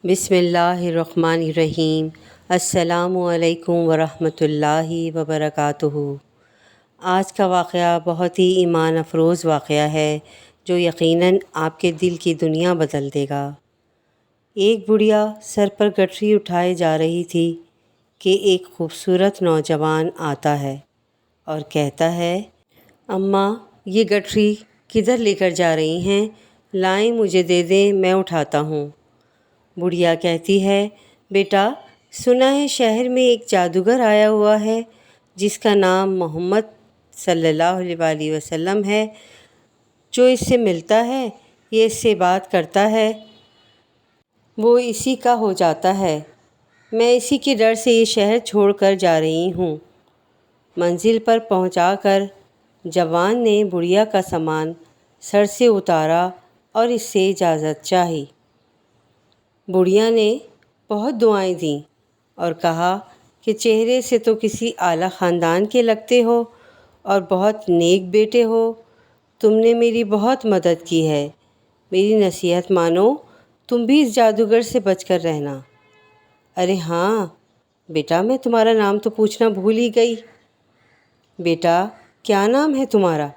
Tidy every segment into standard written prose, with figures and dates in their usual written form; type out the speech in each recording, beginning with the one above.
بسم اللہ الرحمن الرحیم۔ السلام علیکم ورحمۃ اللہ وبرکاتہ۔ آج کا واقعہ بہت ہی ایمان افروز واقعہ ہے جو یقیناً آپ کے دل کی دنیا بدل دے گا۔ ایک بڑھیا سر پر گٹھری اٹھائے جا رہی تھی کہ ایک خوبصورت نوجوان آتا ہے اور کہتا ہے، اماں یہ گٹھری کدھر لے کر جا رہی ہیں؟ لائیں مجھے دے دیں، میں اٹھاتا ہوں۔ بڑھیا کہتی ہے، بیٹا سنا ہے شہر میں ایک جادوگر آیا ہوا ہے جس کا نام محمد صلی اللہ علیہ وآلہ وسلم ہے۔ جو اس سے ملتا ہے یہ اس سے بات کرتا ہے وہ اسی کا ہو جاتا ہے۔ میں اسی کے ڈر سے یہ شہر چھوڑ کر جا رہی ہوں۔ منزل پر پہنچا کر جوان نے بڑھیا کا سامان سر سے اتارا اور اس سے اجازت چاہی۔ بڑھیا نے بہت دعائیں دیں اور کہا کہ چہرے سے تو کسی اعلیٰ خاندان کے لگتے ہو اور بہت نیک بیٹے ہو، تم نے میری بہت مدد کی ہے، میری نصیحت مانو، تم بھی اس جادوگر سے بچ کر رہنا۔ ارے ہاں بیٹا، میں تمہارا نام تو پوچھنا بھول ہی گئی۔ بیٹا کیا نام ہے تمہارا؟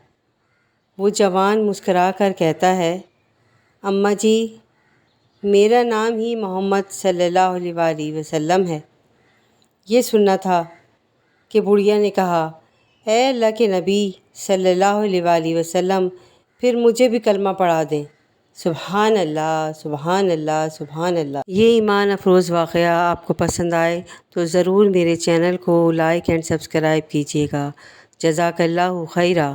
وہ جوان مسکرا کر کہتا ہے، اماں جی میرا نام ہی محمد صلی اللہ علیہ وآلہ وسلم ہے۔ یہ سننا تھا کہ بڑھیا نے کہا، اے اللہ کے نبی صلی اللہ علیہ وآلہ وسلم، پھر مجھے بھی کلمہ پڑھا دیں۔ سبحان اللہ، سبحان اللہ، سبحان اللہ۔ یہ ایمان افروز واقعہ آپ کو پسند آئے تو ضرور میرے چینل کو لائک اینڈ سبسکرائب کیجیے گا۔ جزاک اللہ خیرہ۔